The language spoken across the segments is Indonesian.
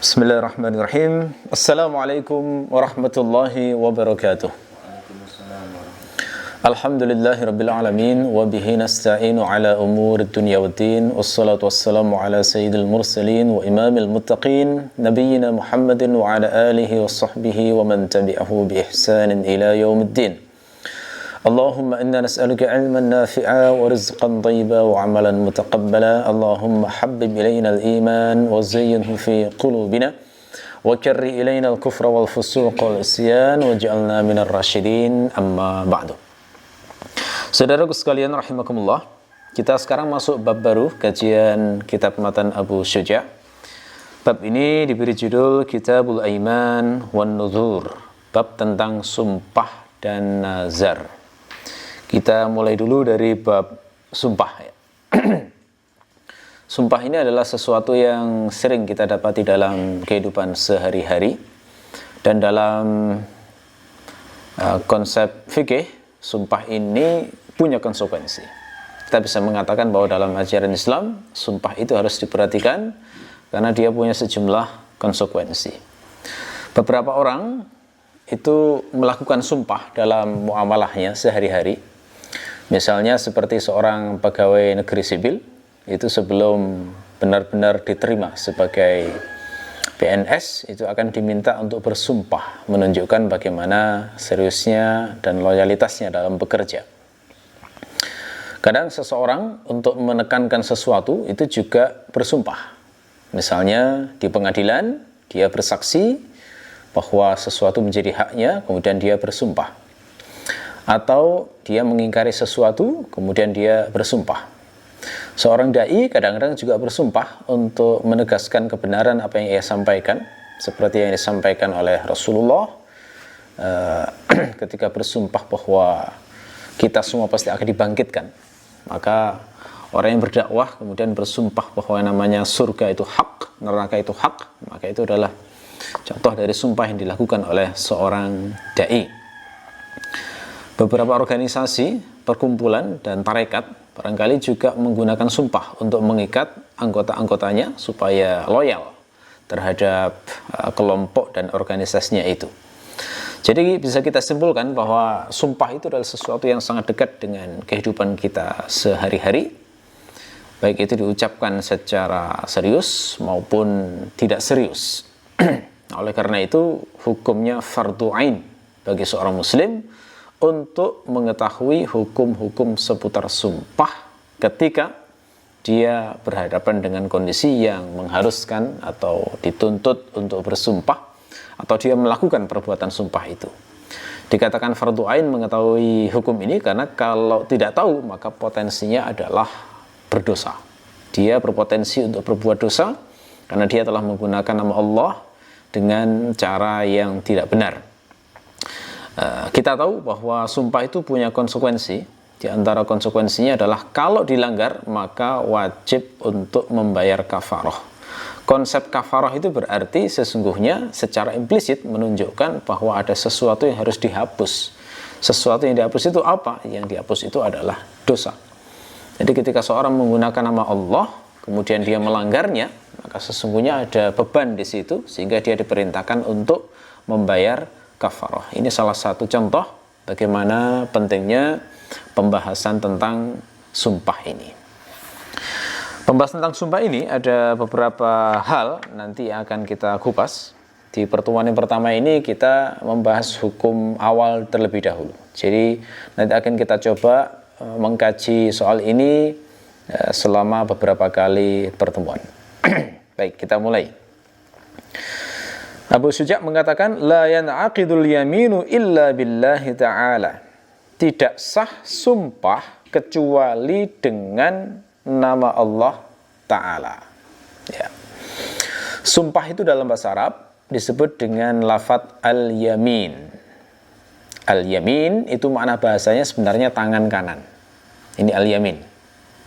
Bismillahirrahmanirrahim. Assalamualaikum warahmatullahi wabarakatuh. Alhamdulillahirabbil alamin wa bihi nasta'inu ala umurid dunya waddin. Wassalatu wassalamu ala sayyidil mursalin wa imamil muttaqin nabiyyina Muhammadin wa ala alihi wa sahbihi wa man tabi'ahu bi ihsanin ila yaumiddin. Allahumma inna nas'aluka ilman nafi'a wa rizqan thayyiba wa amalan mutaqabbala. Allahumma habbib ilayna al-iman wa zayyinhu fi qulubina wa karri ilayna al-kufra wal fusuq wal isyan waj'alna minar rasyidin. Amma ba'du. Saudaraku sekalian rahimakumullah, kita sekarang masuk bab baru kajian kitab matan Abu Syuja'. Bab ini diberi judul Kitabul Aiman wan Nuzur, bab tentang sumpah dan nazar. Kita mulai dulu dari bab sumpah. Sumpah ini adalah sesuatu yang sering kita dapati dalam kehidupan sehari-hari, dan dalam konsep fikih, sumpah ini punya konsekuensi. Kita bisa mengatakan bahwa dalam ajaran Islam, sumpah itu harus diperhatikan karena dia punya sejumlah konsekuensi. Beberapa orang itu melakukan sumpah dalam muamalahnya sehari-hari. Misalnya seperti seorang pegawai negeri sipil, itu sebelum benar-benar diterima sebagai PNS, itu akan diminta untuk bersumpah, menunjukkan bagaimana seriusnya dan loyalitasnya dalam bekerja. Kadang seseorang untuk menekankan sesuatu itu juga bersumpah. Misalnya di pengadilan, dia bersaksi bahwa sesuatu menjadi haknya, kemudian dia bersumpah. Atau dia mengingkari sesuatu, kemudian dia bersumpah. Seorang da'i kadang-kadang juga bersumpah untuk menegaskan kebenaran apa yang ia sampaikan, seperti yang disampaikan oleh Rasulullah ketika bersumpah bahwa kita semua pasti akan dibangkitkan. Maka orang yang berdakwah kemudian bersumpah bahwa namanya surga itu hak, neraka itu hak, maka itu adalah contoh dari sumpah yang dilakukan oleh seorang da'i. Beberapa organisasi, perkumpulan, dan tarekat barangkali juga menggunakan sumpah untuk mengikat anggota-anggotanya supaya loyal terhadap kelompok dan organisasinya itu. Jadi bisa kita simpulkan bahwa sumpah itu adalah sesuatu yang sangat dekat dengan kehidupan kita sehari-hari, baik itu diucapkan secara serius maupun tidak serius. Oleh karena itu, hukumnya fardhu ain bagi seorang muslim untuk mengetahui hukum-hukum seputar sumpah ketika dia berhadapan dengan kondisi yang mengharuskan atau dituntut untuk bersumpah, atau dia melakukan perbuatan sumpah itu. Dikatakan fardhu ain mengetahui hukum ini karena kalau tidak tahu maka potensinya adalah berdosa. Dia berpotensi untuk berbuat dosa karena dia telah menggunakan nama Allah dengan cara yang tidak benar. Kita tahu bahwa sumpah itu punya konsekuensi. Di antara konsekuensinya adalah kalau dilanggar maka wajib untuk membayar kafarah. Konsep kafarah itu berarti sesungguhnya secara implisit menunjukkan bahwa ada sesuatu yang harus dihapus. Sesuatu yang dihapus itu apa? Yang dihapus itu adalah dosa. Jadi ketika seorang menggunakan nama Allah kemudian dia melanggarnya, maka sesungguhnya ada beban di situ sehingga dia diperintahkan untuk membayar kafarah. Ini salah satu contoh bagaimana pentingnya pembahasan tentang sumpah ini. Pembahasan tentang sumpah ini ada beberapa hal nanti yang akan kita kupas. Di pertemuan yang pertama ini kita membahas hukum awal terlebih dahulu. Jadi nanti akan kita coba mengkaji soal ini selama beberapa kali pertemuan. Baik, kita mulai. Abu Syuja' mengatakan la yan'aqidul yaminu illa billahi ta'ala. Tidak sah sumpah kecuali dengan nama Allah Ta'ala. Ya. Sumpah itu dalam bahasa Arab disebut dengan lafadz al-yamin. Al-yamin itu makna bahasanya sebenarnya tangan kanan. Ini al-yamin.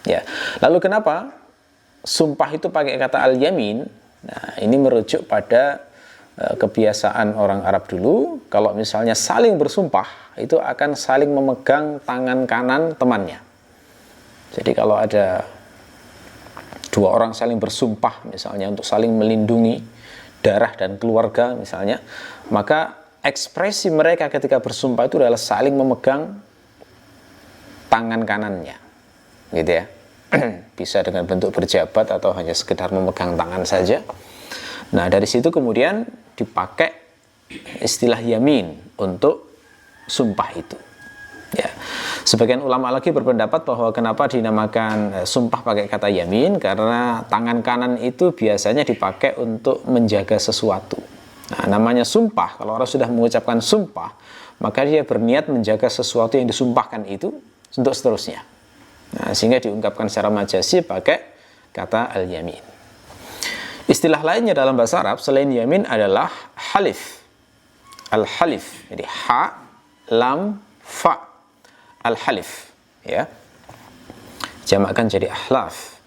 Ya. Lalu kenapa sumpah itu pakai kata al-yamin? Nah, ini merujuk pada kebiasaan orang Arab dulu, kalau misalnya saling bersumpah itu akan saling memegang tangan kanan temannya. Jadi kalau ada dua orang saling bersumpah misalnya untuk saling melindungi darah dan keluarga misalnya, maka ekspresi mereka ketika bersumpah itu adalah saling memegang tangan kanannya, gitu ya. Bisa dengan bentuk berjabat atau hanya sekedar memegang tangan saja. Nah, dari situ kemudian dipakai istilah yamin untuk sumpah itu. Ya. Sebagian ulama lagi berpendapat bahwa kenapa dinamakan sumpah pakai kata yamin, karena tangan kanan itu biasanya dipakai untuk menjaga sesuatu. Nah, namanya sumpah, kalau orang sudah mengucapkan sumpah, maka dia berniat menjaga sesuatu yang disumpahkan itu untuk seterusnya. Nah, sehingga diungkapkan secara majazi pakai kata al-yamin. Istilah lainnya dalam bahasa Arab selain yamin adalah halif. Al-halif. Jadi ha, lam, fa. Al-halif, ya. Jamakkan jadi ahlaf.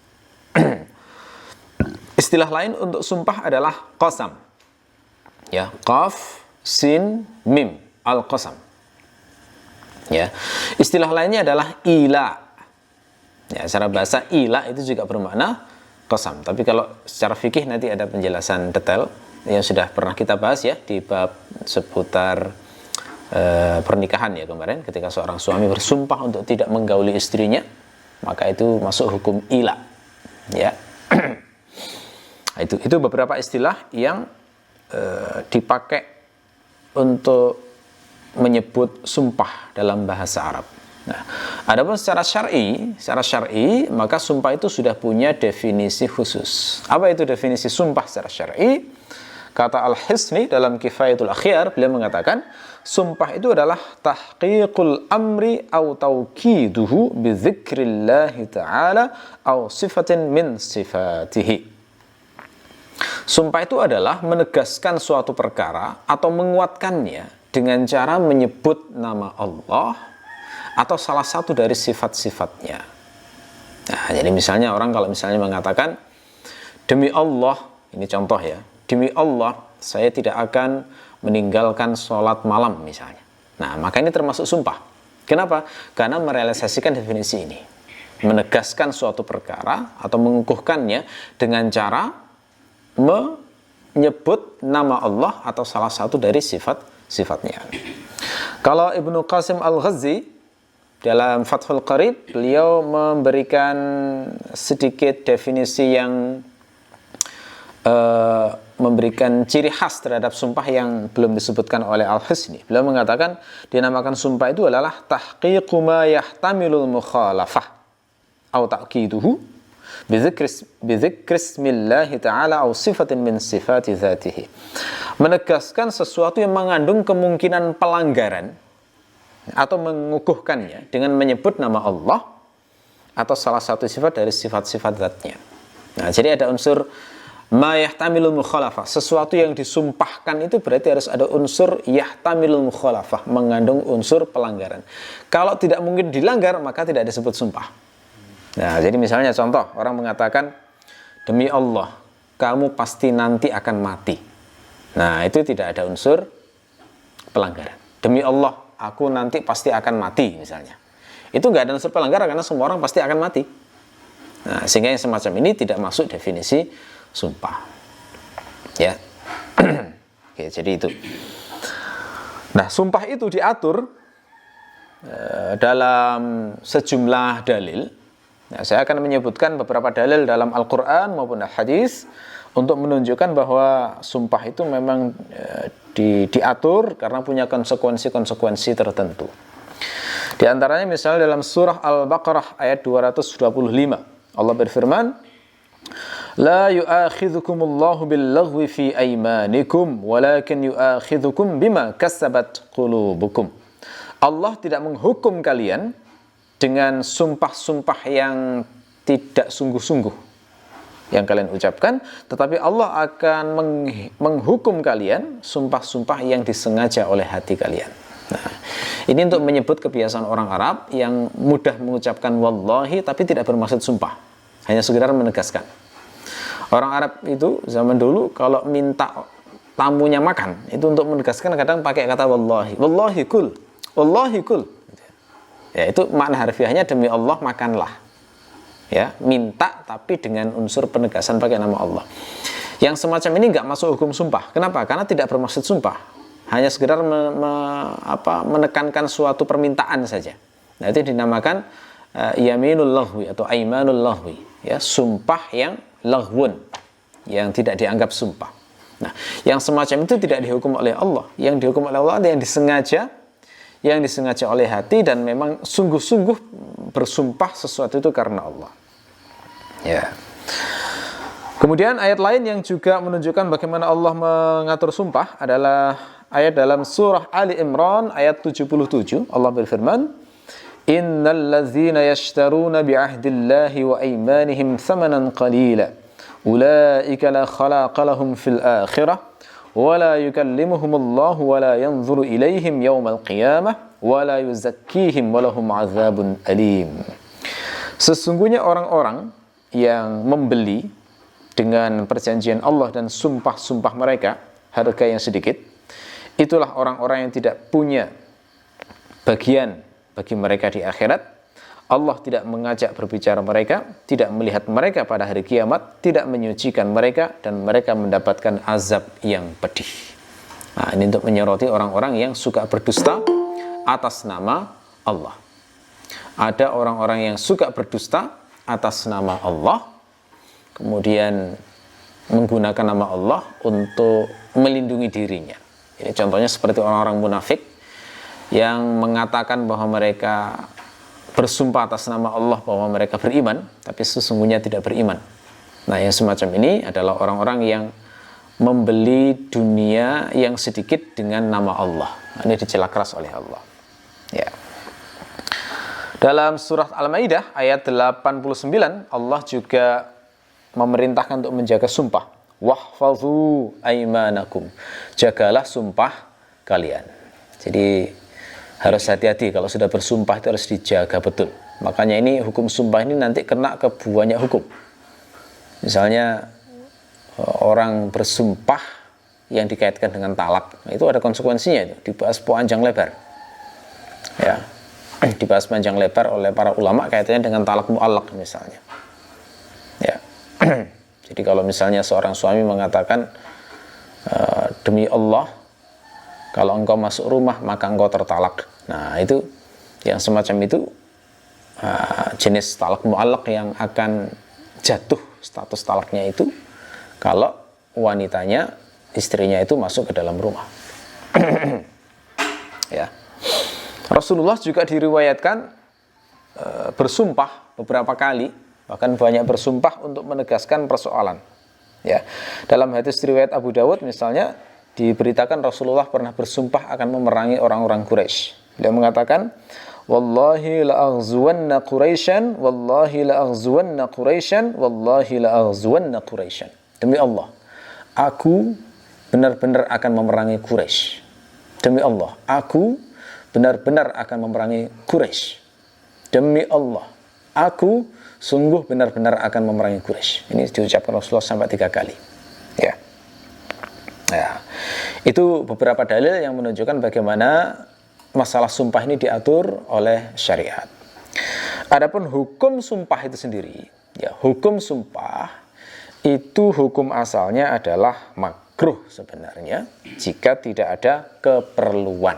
Istilah lain untuk sumpah adalah qasam. Ya, qaf, sin, mim, al-qasam. Ya. Istilah lainnya adalah ila. Ya, secara bahasa ila itu juga bermakna qasam. Tapi kalau secara fikih nanti ada penjelasan detail yang sudah pernah kita bahas ya di bab seputar pernikahan ya kemarin, ketika seorang suami bersumpah untuk tidak menggauli istrinya, maka itu masuk hukum ila, ya. itu beberapa istilah yang dipakai untuk menyebut sumpah dalam bahasa Arab. Nah, adapun secara syar'i maka sumpah itu sudah punya definisi khusus. Apa itu definisi sumpah secara syar'i? Kata Al-Hisni dalam Kifayatul Akhyar, beliau mengatakan sumpah itu adalah tahqiqul amri au tauqiduhu bi dzikrillahi ta'ala au sifatin min sifatihi. Sumpah itu adalah menegaskan suatu perkara atau menguatkannya dengan cara menyebut nama Allah atau salah satu dari sifat-sifatnya. Nah, jadi misalnya orang kalau misalnya mengatakan demi Allah, ini contoh ya, demi Allah, saya tidak akan meninggalkan sholat malam misalnya. Nah, maka ini termasuk sumpah. Kenapa? Karena merealisasikan definisi ini. Menegaskan suatu perkara atau mengukuhkannya dengan cara menyebut nama Allah atau salah satu dari sifat-sifatnya. Kalau Ibnu Qasim Al-Ghazi dalam Fathul Qarib, beliau memberikan sedikit definisi yang memberikan ciri khas terhadap sumpah yang belum disebutkan oleh Al-Hisni. Beliau mengatakan dinamakan sumpah itu adalah tahqiqu ma yahtamilul mukhalafah atau ta'kiduhu bi dzikri ismillahi ta'ala atau sifatin min sifati dzatihi. Menegaskan sesuatu yang mengandung kemungkinan pelanggaran atau mengukuhkannya dengan menyebut nama Allah atau salah satu sifat dari sifat-sifat zatnya. Nah, jadi ada unsur ma yahtamilul mukhalafah, sesuatu yang disumpahkan itu berarti harus ada unsur yahtamilul mukhalafah, mengandung unsur pelanggaran. Kalau tidak mungkin dilanggar, maka tidak disebut sumpah. Nah, jadi misalnya contoh, orang mengatakan demi Allah, kamu pasti nanti akan mati. Nah, itu tidak ada unsur pelanggaran. Demi Allah, aku nanti pasti akan mati misalnya. Itu nggak ada unsur pelanggaran karena semua orang pasti akan mati. Nah, sehingga yang semacam ini tidak masuk definisi sumpah, ya. Oke, jadi itu. Nah, sumpah itu diatur dalam sejumlah dalil. Nah, saya akan menyebutkan beberapa dalil dalam Al-Quran maupun Al-Hadis untuk menunjukkan bahwa sumpah itu memang diatur karena punya konsekuensi-konsekuensi tertentu. Di antaranya misalnya dalam surah Al-Baqarah ayat 225, Allah berfirman, La yu'akhidhukumullahu billaghwi fi aymanikum walakin yu'akhidhukum bima kasabat qulubukum. Allah tidak menghukum kalian dengan sumpah-sumpah yang tidak sungguh-sungguh yang kalian ucapkan, tetapi Allah akan menghukum kalian sumpah-sumpah yang disengaja oleh hati kalian. Nah, ini untuk menyebut kebiasaan orang Arab yang mudah mengucapkan wallahi tapi tidak bermaksud sumpah, hanya sekedar menegaskan. Orang Arab itu zaman dulu kalau minta tamunya makan, itu untuk menegaskan kadang pakai kata wallahi. Wallahi kul. Wallahi kul. Ya, itu makna harfiahnya demi Allah makanlah. Ya, minta tapi dengan unsur penegasan pakai nama Allah. Yang semacam ini nggak masuk hukum sumpah. Kenapa? Karena tidak bermaksud sumpah. Hanya sekedar menekankan suatu permintaan saja. Nah, itu dinamakan yaminul laghwi atau aimanul laghwi, ya, sumpah yang laghwun, yang tidak dianggap sumpah. Nah, yang semacam itu tidak dihukum oleh Allah. Yang dihukum oleh Allah adalah yang disengaja oleh hati dan memang sungguh-sungguh bersumpah sesuatu itu karena Allah. Ya. Kemudian ayat lain yang juga menunjukkan bagaimana Allah mengatur sumpah adalah ayat dalam surah Ali Imran ayat 77. Allah berfirman, "Innal ladzina yashtaruna bi'ahdillahi wa aymanihim thamanan qalila, ulaika la khalaqa lahum fil akhirah, wa la yukallimuhumullahu wa la yanzuru ilaihim yawmal qiyamah, wa la yuzakkihim wa lahum 'adzabun alim." Sesungguhnya orang-orang yang membeli dengan perjanjian Allah dan sumpah-sumpah mereka harga yang sedikit, itulah orang-orang yang tidak punya bagian bagi mereka di akhirat. Allah tidak mengajak berbicara mereka, tidak melihat mereka pada hari kiamat, tidak menyucikan mereka, dan mereka mendapatkan azab yang pedih. Nah, ini untuk menyoroti orang-orang yang suka berdusta atas nama Allah. Ada orang-orang yang suka berdusta atas nama Allah, kemudian menggunakan nama Allah untuk melindungi dirinya. Ini contohnya seperti orang-orang munafik yang mengatakan bahwa mereka bersumpah atas nama Allah bahwa mereka beriman, tapi sesungguhnya tidak beriman. Nah, yang semacam ini adalah orang-orang yang membeli dunia yang sedikit dengan nama Allah. Ini dicela keras oleh Allah. Ya. Dalam surat Al-Maidah ayat 89, Allah juga memerintahkan untuk menjaga sumpah. Wahfazu aimanakum. Jagalah sumpah kalian. Jadi harus hati-hati kalau sudah bersumpah itu harus dijaga betul. Makanya ini hukum sumpah ini nanti kena ke banyak hukum. Misalnya orang bersumpah yang dikaitkan dengan talak, itu ada konsekuensinya, itu dibahas panjang lebar. Ya. Dibahas panjang lebar oleh para ulama kaitannya dengan talak mu'allaq misalnya. Ya. Jadi kalau misalnya seorang suami mengatakan demi Allah kalau engkau masuk rumah maka engkau tertalak. Nah, itu yang semacam itu jenis talak mu'allaq yang akan jatuh status talaknya itu kalau wanitanya, istrinya itu masuk ke dalam rumah. Ya. Rasulullah juga diriwayatkan bersumpah beberapa kali, bahkan banyak bersumpah untuk menegaskan persoalan. Ya, dalam hadis riwayat Abu Dawud misalnya diberitakan Rasulullah pernah bersumpah akan memerangi orang-orang Quraisy. Beliau mengatakan, "Wallahi la aghzuwanna Quraisyan, wallahi la aghzuwanna Quraisyan, wallahi la aghzuwanna Quraisyan." Demi Allah, aku benar-benar akan memerangi Quraisy. Demi Allah, aku benar-benar akan memerangi Quraisy. Demi Allah, aku sungguh benar-benar akan memerangi Quraisy. Ini diucapkan Rasulullah sampai 3 kali. Ya. Ya. Itu beberapa dalil yang menunjukkan bagaimana masalah sumpah ini diatur oleh syariat. Adapun hukum sumpah itu sendiri, ya, hukum sumpah itu hukum asalnya adalah makruh sebenarnya jika tidak ada keperluan.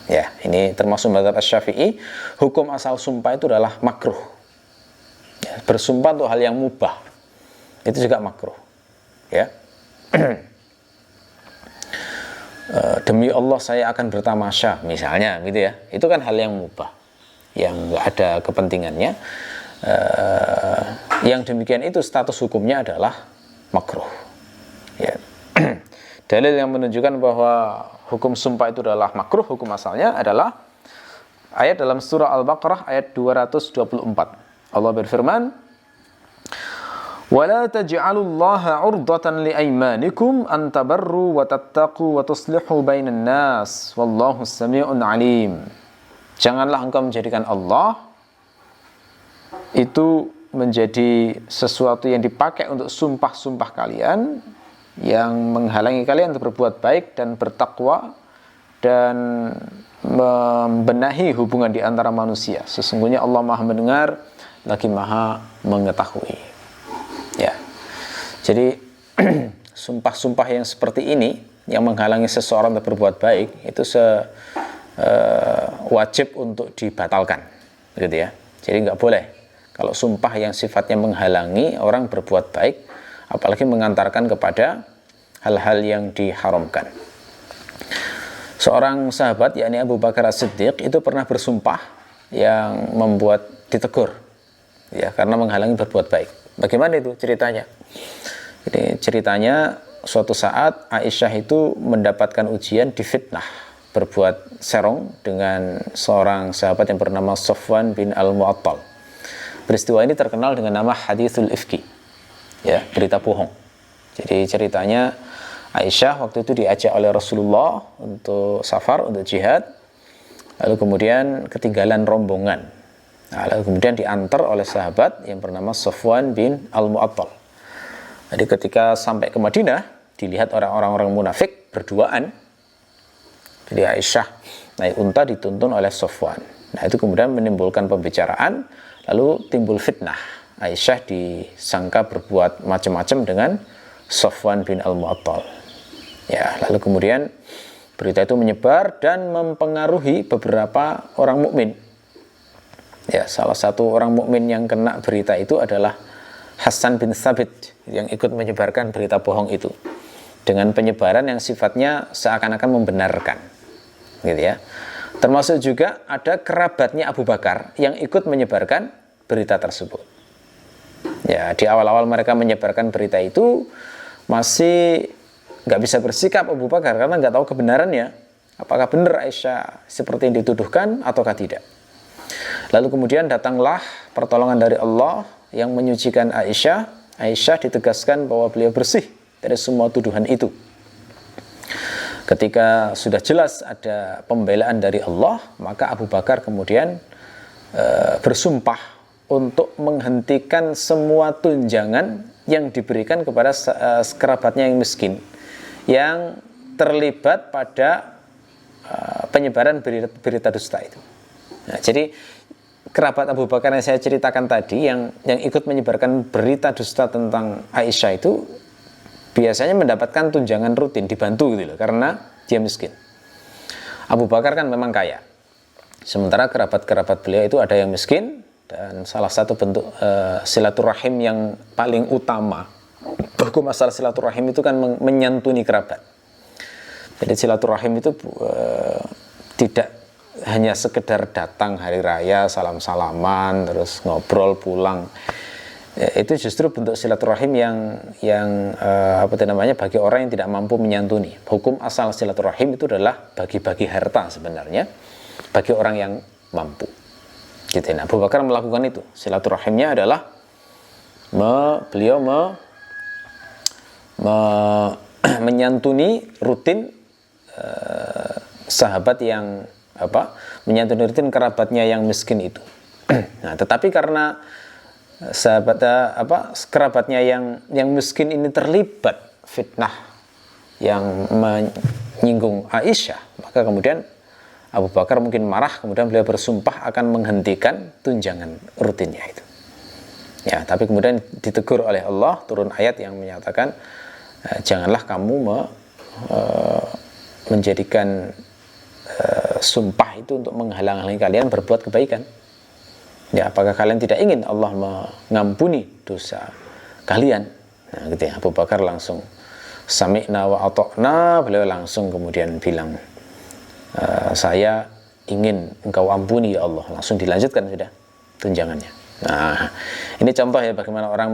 Ya, ini termasuk mazhab Asy-Syafi'i, hukum asal sumpah itu adalah makruh. Ya, bersumpah untuk hal yang mubah itu juga makruh. Ya. Demi Allah saya akan bertamasya misalnya gitu ya. Itu kan hal yang mubah yang nggak ada kepentingannya. Yang demikian itu status hukumnya adalah makruh. Ya. Dalil yang menunjukkan bahwa hukum sumpah itu adalah makruh, hukum asalnya adalah ayat dalam surah Al-Baqarah ayat 224. Allah berfirman, "Wala taj'alullaha 'urdatan liaymanikum an tabarru wa tattaqu wa tuslihu bainan nas, wallahu samii'un 'alim." Janganlah engkau menjadikan Allah itu menjadi sesuatu yang dipakai untuk sumpah-sumpah kalian, yang menghalangi kalian untuk berbuat baik dan bertakwa dan membenahi hubungan di antara manusia. Sesungguhnya Allah Maha mendengar lagi Maha mengetahui. Ya. Jadi sumpah-sumpah yang seperti ini yang menghalangi seseorang untuk berbuat baik itu wajib untuk dibatalkan, gitu ya. Jadi nggak boleh kalau sumpah yang sifatnya menghalangi orang berbuat baik, apalagi mengantarkan kepada hal-hal yang diharamkan. Seorang sahabat, yakni Abu Bakar As-Siddiq, itu pernah bersumpah yang membuat ditegur, ya, karena menghalangi berbuat baik. Bagaimana itu ceritanya? Jadi ceritanya suatu saat Aisyah itu mendapatkan ujian, difitnah berbuat serong dengan seorang sahabat yang bernama Safwan bin Al-Mu'attal. Peristiwa ini terkenal dengan nama hadithul ifki, ya, berita bohong. Jadi ceritanya Aisyah waktu itu diajak oleh Rasulullah untuk safar, untuk jihad, lalu kemudian ketinggalan rombongan. Nah, lalu kemudian diantar oleh sahabat yang bernama Safwan bin Al-Mu'attal. Jadi ketika sampai ke Madinah, dilihat orang-orang munafik berduaan. Jadi Aisyah naik unta dituntun oleh Safwan. Nah, itu kemudian menimbulkan pembicaraan, lalu timbul fitnah. Aisyah disangka berbuat macam-macam dengan Safwan bin Al-Mu'attal. Ya, lalu kemudian berita itu menyebar dan mempengaruhi beberapa orang mukmin. Ya, salah satu orang mukmin yang kena berita itu adalah Hasan bin Thabit yang ikut menyebarkan berita bohong itu dengan penyebaran yang sifatnya seakan-akan membenarkan, gitu ya. Termasuk juga ada kerabatnya Abu Bakar yang ikut menyebarkan berita tersebut. Ya, di awal-awal mereka menyebarkan berita itu masih nggak bisa bersikap Abu Bakar karena nggak tahu kebenarannya, apakah benar Aisyah seperti yang dituduhkan ataukah tidak. Lalu kemudian datanglah pertolongan dari Allah yang menyucikan Aisyah. Aisyah ditegaskan bahwa beliau bersih dari semua tuduhan itu. Ketika sudah jelas ada pembelaan dari Allah, maka Abu Bakar kemudian bersumpah untuk menghentikan semua tunjangan yang diberikan kepada kerabatnya yang miskin, yang terlibat pada penyebaran berita dusta itu. Nah, jadi kerabat Abu Bakar yang saya ceritakan tadi yang ikut menyebarkan berita dusta tentang Aisyah itu biasanya mendapatkan tunjangan rutin, dibantu gitu loh, karena dia miskin. Abu Bakar kan memang kaya, sementara kerabat-kerabat beliau itu ada yang miskin, dan salah satu bentuk silaturahim yang paling utama, hukum asal silaturahim itu kan menyantuni kerabat. Jadi silaturahim itu tidak hanya sekedar datang hari raya, salam-salaman, terus ngobrol pulang. Itu justru bentuk silaturahim yang bagi orang yang tidak mampu menyantuni. Hukum asal silaturahim itu adalah bagi-bagi harta sebenarnya bagi orang yang mampu. Gitu. Nah, Abu Bakar melakukan itu. Silaturahimnya adalah beliau menyantuni rutin sahabat yang menyantuni rutin kerabatnya yang miskin itu. Nah, tetapi karena kerabatnya yang miskin ini terlibat fitnah yang menyinggung Aisyah, maka kemudian Abu Bakar mungkin marah, kemudian beliau bersumpah akan menghentikan tunjangan rutinnya itu. Ya, tapi kemudian ditegur oleh Allah, turun ayat yang menyatakan janganlah kamu menjadikan sumpah itu untuk menghalang-halangi kalian berbuat kebaikan. Ya, apakah kalian tidak ingin Allah mengampuni dosa kalian? Nah, gitu ya. Abu Bakar langsung sami'na wa ata'na, beliau langsung kemudian bilang, saya ingin engkau ampuni ya Allah. Langsung dilanjutkan sudah tunjangannya. Nah, ini contoh ya bagaimana orang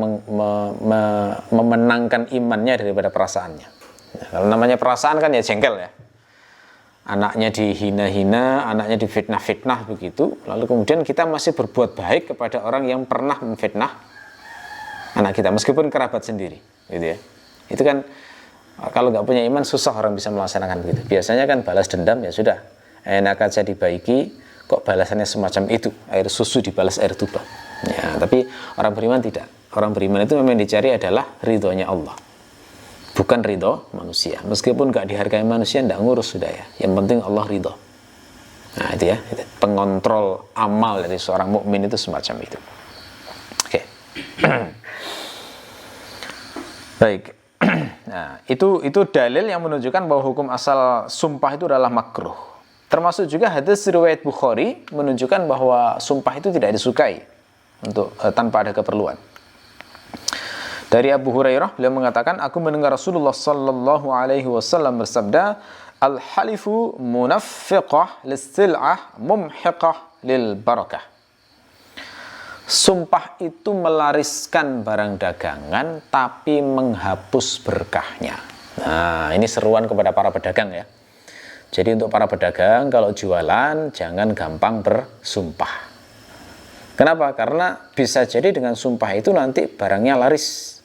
memenangkan imannya daripada perasaannya. Nah, kalau namanya perasaan kan ya jengkel ya. Anaknya dihina-hina, anaknya difitnah-fitnah begitu, lalu kemudian kita masih berbuat baik kepada orang yang pernah memfitnah anak kita, meskipun kerabat sendiri, gitu ya. Itu kan kalau nggak punya iman susah orang bisa melaksanakan begitu. Biasanya kan balas dendam ya sudah, enak aja dibaiki, kok balasannya semacam itu, air susu dibalas air tuba. Ya, tapi orang beriman tidak. Orang beriman itu memang dicari adalah ridhonya Allah, bukan ridho manusia. Meskipun gak dihargai manusia, tidak ngurus sudah ya. Yang penting Allah ridho. Nah itu ya, itu. Pengontrol amal dari seorang mukmin itu semacam itu. Oke. Baik. Nah, itu dalil yang menunjukkan bahwa hukum asal sumpah itu adalah makruh. Termasuk juga hadis riwayat Bukhari menunjukkan bahwa sumpah itu tidak disukai untuk tanpa ada keperluan. Dari Abu Hurairah beliau mengatakan, aku mendengar Rasulullah sallallahu alaihi wasallam bersabda, al-halifu munaffiqah lis-sil'ah mumhiqah lil barakah. Sumpah itu melariskan barang dagangan tapi menghapus berkahnya. Nah, ini seruan kepada para pedagang ya. Jadi untuk para pedagang kalau jualan jangan gampang bersumpah. Kenapa? Karena bisa jadi dengan sumpah itu nanti barangnya laris.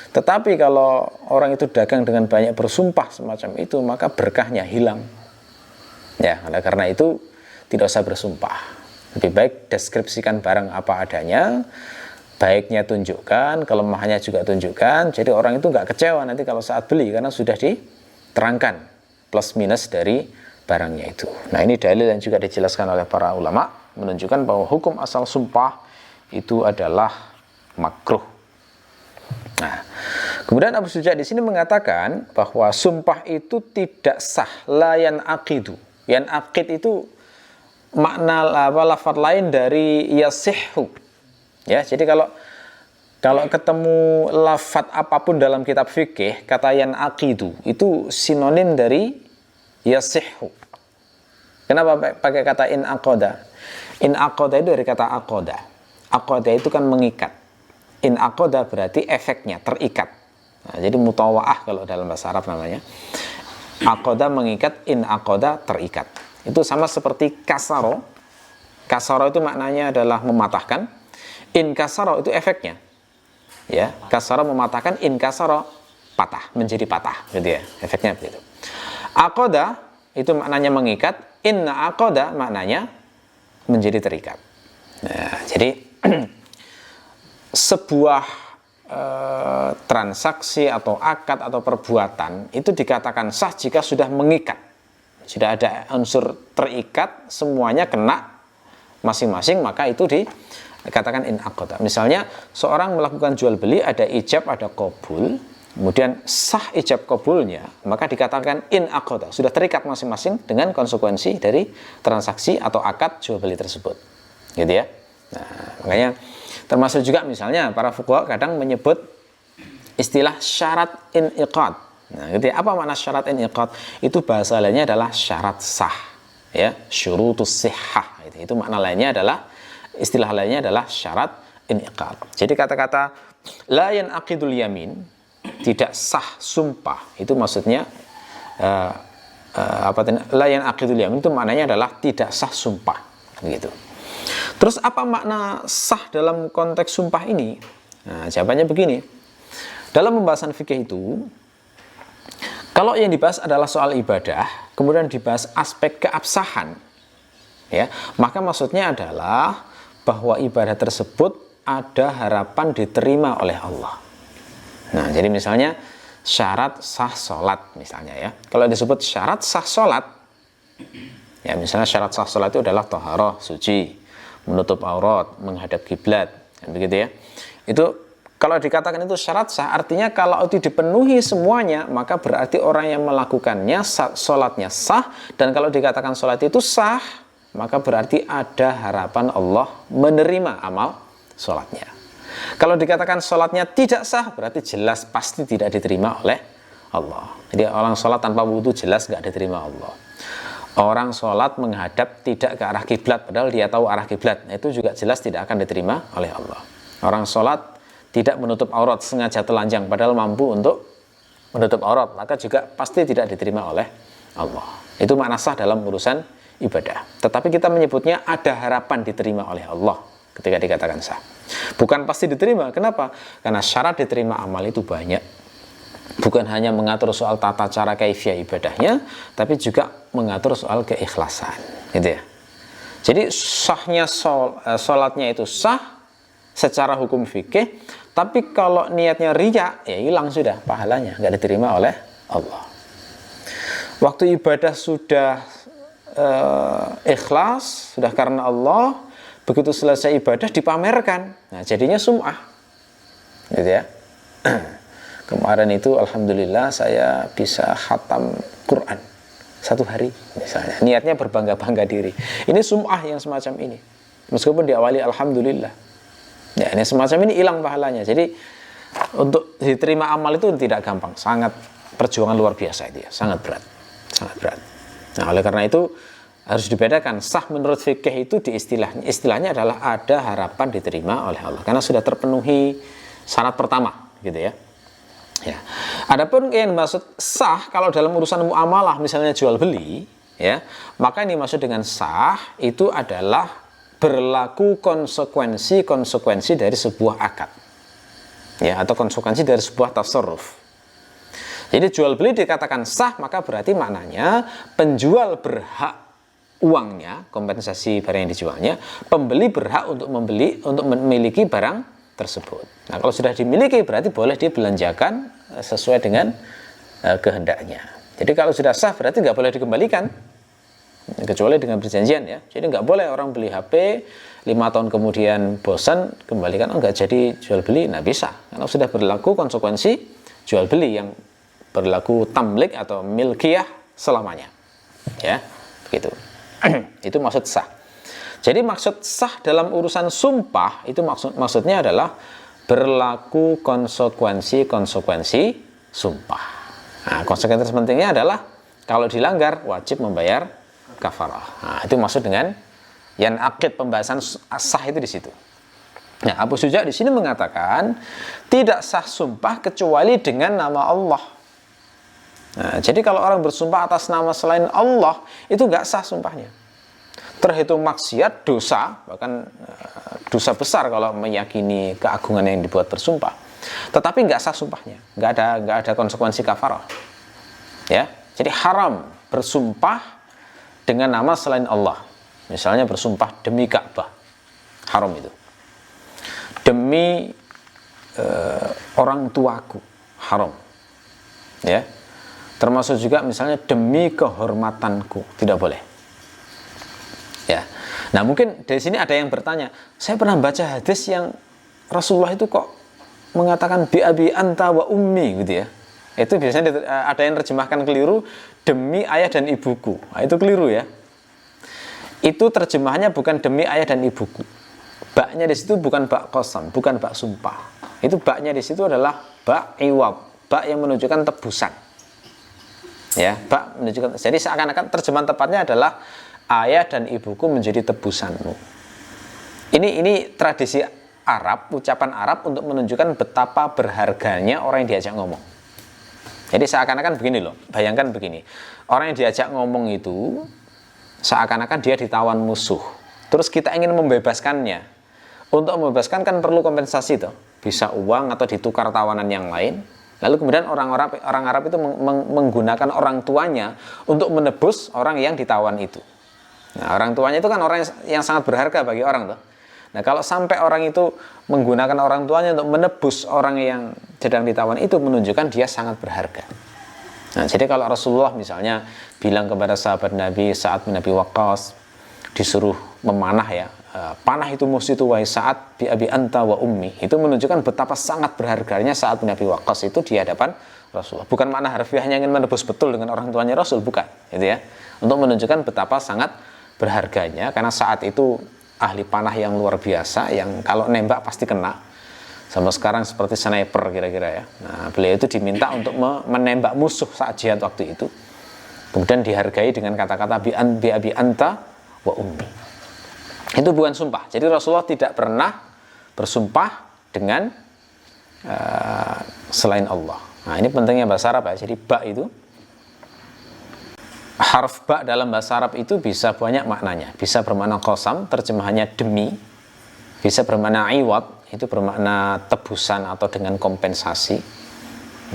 Tetapi kalau orang itu dagang dengan banyak bersumpah semacam itu, maka berkahnya hilang. Ya, karena itu tidak usah bersumpah. Lebih baik deskripsikan barang apa adanya, baiknya tunjukkan, kelemahannya juga tunjukkan. Jadi orang itu nggak kecewa nanti kalau saat beli, karena sudah diterangkan plus minus dari barangnya itu. Nah, ini dalil yang juga dijelaskan oleh para ulama, menunjukkan bahwa hukum asal sumpah itu adalah makruh. Nah, kemudian Abu Suja di sini mengatakan bahwa sumpah itu tidak sah, la yan'aqidu. Yan'aqid itu makna lafaz lain dari yasihhu. Ya, jadi kalau ketemu lafaz apapun dalam kitab fikih, kata yan'aqidu itu sinonim dari yasihhu. Kenapa pakai kata in aqada? In aqada itu dari kata aqada. Aqada itu kan mengikat. In aqada berarti efeknya terikat. Nah, jadi mutawaah kalau dalam bahasa Arab namanya. Aqada mengikat, in aqada terikat. Itu sama seperti kasaro. Kasaro itu maknanya adalah mematahkan. In kasaro itu efeknya. Ya, kasaro mematahkan, in kasaro patah, menjadi patah, gitu ya. Efeknya begitu. Aqada itu maknanya mengikat, inna aqada maknanya menjadi terikat. Nah, jadi sebuah transaksi atau akad atau perbuatan itu dikatakan sah jika sudah mengikat. Sudah ada unsur terikat, semuanya kena masing-masing, maka itu dikatakan in aqada. Misalnya seorang melakukan jual beli, ada ijab, ada qabul, kemudian sah ijab qabulnya, maka dikatakan in aqada, sudah terikat masing-masing dengan konsekuensi dari transaksi atau akad jual beli tersebut. Gitu ya. Nah, makanya termasuk juga misalnya para fuqaha kadang menyebut istilah syarat iniqad. Nah, gitu ya. Apa makna syarat iniqad? Itu bahasa lainnya adalah syarat sah, ya, syurutus sihhah. Itu makna lainnya adalah, istilah lainnya adalah syarat iniqad. Jadi kata-kata la yanaqidul yamin, tidak sah sumpah, itu maksudnya la yanaqidul yamin itu maknanya adalah tidak sah sumpah, begitu. Terus apa makna sah dalam konteks sumpah ini? Nah, jawabannya begini. Dalam pembahasan fikih itu, kalau yang dibahas adalah soal ibadah, kemudian dibahas aspek keabsahan, ya, maka maksudnya adalah bahwa ibadah tersebut ada harapan diterima oleh Allah. Nah, jadi misalnya syarat sah sholat misalnya ya. Kalau disebut syarat sah sholat, ya misalnya syarat sah sholat itu adalah taharah, suci, menutup aurat, menghadap kiblat, begitu ya. Itu kalau dikatakan itu syarat sah, artinya kalau itu dipenuhi semuanya, maka berarti orang yang melakukannya, sholatnya sah. Dan kalau dikatakan sholat itu sah, maka berarti ada harapan Allah menerima amal sholatnya. Kalau dikatakan sholatnya tidak sah, berarti jelas pasti tidak diterima oleh Allah. Jadi orang sholat tanpa wudu jelas nggak diterima Allah. Orang sholat menghadap tidak ke arah kiblat, padahal dia tahu arah kiblat, itu juga jelas tidak akan diterima oleh Allah. Orang sholat tidak menutup aurat, sengaja telanjang padahal mampu untuk menutup aurat, maka juga pasti tidak diterima oleh Allah. Itu makna sah dalam urusan ibadah. Tetapi kita menyebutnya ada harapan diterima oleh Allah ketika dikatakan sah. Bukan pasti diterima. Kenapa? Karena syarat diterima amal itu banyak. Bukan hanya mengatur soal tata cara kaifiyah ibadahnya, tapi juga mengatur soal keikhlasan, gitu ya. Jadi sahnya sholatnya itu sah secara hukum fikih, tapi kalau niatnya riya, ya hilang sudah pahalanya, nggak diterima oleh Allah. Waktu ibadah sudah ikhlas, sudah karena Allah, begitu selesai ibadah dipamerkan, nah jadinya sum'ah, gitu ya. kemarin itu alhamdulillah saya bisa khatam Quran 1 hari misalnya, niatnya berbangga-bangga diri. Ini sum'ah yang semacam ini, meskipun diawali alhamdulillah ya, ini semacam ini hilang pahalanya. Jadi untuk diterima amal itu tidak gampang, sangat perjuangan luar biasa itu ya, sangat berat, sangat berat. Nah oleh karena itu harus dibedakan, sah menurut fikih itu di istilahnya adalah ada harapan diterima oleh Allah karena sudah terpenuhi syarat pertama gitu ya. Ya. Adapun yang dimaksud sah kalau dalam urusan muamalah misalnya jual beli ya, maka yang dimaksud dengan sah itu adalah berlaku konsekuensi dari sebuah akad ya, atau konsekuensi dari sebuah tasarruf. Jadi jual beli dikatakan sah, maka berarti maknanya penjual berhak uangnya, kompensasi barang yang dijualnya, pembeli berhak untuk memiliki barang tersebut. Nah kalau sudah dimiliki berarti boleh dibelanjakan sesuai dengan kehendaknya. Jadi kalau sudah sah berarti nggak boleh dikembalikan kecuali dengan perjanjian ya. Jadi nggak boleh orang beli HP 5 tahun kemudian bosan kembalikan, nggak jadi jual beli, nah bisa karena sudah berlaku konsekuensi jual beli yang berlaku tamlik atau milkiyah selamanya ya, begitu. Itu maksud sah. Jadi maksud sah dalam urusan sumpah itu maksudnya adalah berlaku konsekuensi sumpah. Nah, konsekuensi pentingnya adalah kalau dilanggar wajib membayar kafarah. Nah, itu maksud dengan yang akid, pembahasan sah itu di situ. Nah, Abu Syuja di sini mengatakan tidak sah sumpah kecuali dengan nama Allah. Nah, jadi kalau orang bersumpah atas nama selain Allah itu nggak sah sumpahnya. Terhitung maksiat, dosa, bahkan dosa besar kalau meyakini keagungan yang dibuat bersumpah. Tetapi nggak sah sumpahnya, nggak ada konsekuensi kafarah. Ya, jadi haram bersumpah dengan nama selain Allah. Misalnya bersumpah demi Ka'bah, haram itu. Demi orang tuaku, haram. Ya, termasuk juga misalnya demi kehormatanku, tidak boleh. Ya. Nah mungkin dari sini ada yang bertanya, saya pernah baca hadis yang Rasulullah itu kok mengatakan bi abi anta wa ummi gitu ya. Itu biasanya ada yang terjemahkan keliru demi ayah dan ibuku. Nah, itu keliru ya. Itu terjemahannya bukan demi ayah dan ibuku. Baknya di situ bukan bak qasam, bukan bak sumpah. Itu baknya di situ adalah bak iwab, bak yang menunjukkan tebusan. Ya, bak menunjukkan. Jadi seakan-akan terjemahan tepatnya adalah ayah dan ibuku menjadi tebusanmu. Ini tradisi Arab, ucapan Arab untuk menunjukkan betapa berharganya orang yang diajak ngomong. Jadi seakan-akan begini loh, bayangkan begini. Orang yang diajak ngomong itu seakan-akan dia ditawan musuh. Terus kita ingin membebaskannya. Untuk membebaskan kan perlu kompensasi toh. Bisa uang atau ditukar tawanan yang lain. Lalu kemudian orang Arab itu menggunakan orang tuanya untuk menebus orang yang ditawan itu. Nah, orang tuanya itu kan orang yang sangat berharga bagi orang tuh. Nah, kalau sampai orang itu menggunakan orang tuanya untuk menebus orang yang sedang ditawan itu menunjukkan dia sangat berharga. Nah, jadi kalau Rasulullah misalnya bilang kepada sahabat Nabi Sa'ad bin Abi Waqqas disuruh memanah ya, panah itu musuh itu wahai Sa'ad bi abi anta wa ummi, itu menunjukkan betapa sangat berharganya Sa'ad bin Abi Waqqas itu di hadapan Rasulullah. Bukan makna harfiahnya ingin menebus betul dengan orang tuanya Rasul, bukan, gitu ya. Untuk menunjukkan betapa sangat berharganya karena saat itu ahli panah yang luar biasa yang kalau nembak pasti kena. Sama sekarang seperti sniper kira-kira ya. Nah, beliau itu diminta untuk menembak musuh saat jihad waktu itu. Kemudian dihargai dengan kata-kata bi abi anta wa ummi. Itu bukan sumpah. Jadi Rasulullah tidak pernah bersumpah dengan selain Allah. Nah, ini pentingnya bahasa Arab ya. Jadi ba itu, harf ba dalam bahasa Arab itu bisa banyak maknanya. Bisa bermakna qasam, terjemahannya demi. Bisa bermakna iwad, itu bermakna tebusan atau dengan kompensasi.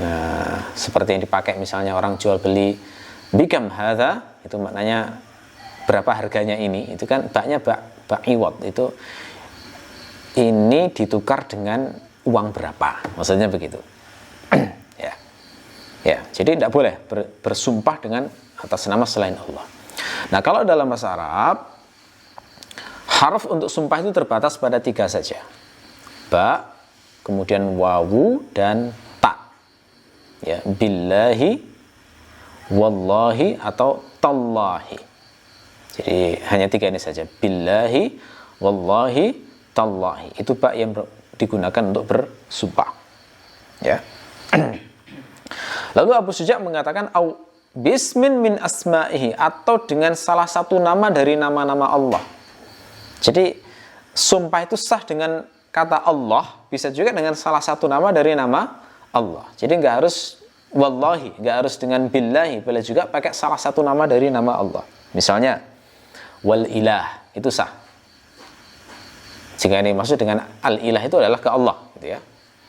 Nah, seperti yang dipakai misalnya orang jual beli bikam hadza, itu maknanya berapa harganya ini. Itu kan baknya bak iwad, itu ini ditukar dengan uang berapa. Maksudnya begitu. Ya, jadi tidak boleh bersumpah dengan atas nama selain Allah. Nah, kalau dalam bahasa Arab, harf untuk sumpah itu terbatas pada 3 saja. Ba, kemudian wawu, dan ta. ya, billahi, wallahi, atau tallahi. Jadi hanya 3 ini saja, billahi, wallahi, tallahi. Itu ba yang digunakan untuk bersumpah, ya. Lalu Abu Syuja mengatakan au bismin min asma'ihi, atau dengan salah satu nama dari nama-nama Allah. Jadi sumpah itu sah dengan kata Allah, bisa juga dengan salah satu nama dari nama Allah. Jadi nggak harus wallahi, nggak harus dengan billahi, boleh juga pakai salah satu nama dari nama Allah. Misalnya wal ilah, itu sah. Jika ini maksud dengan al ilah itu adalah ke Allah, gitu ya.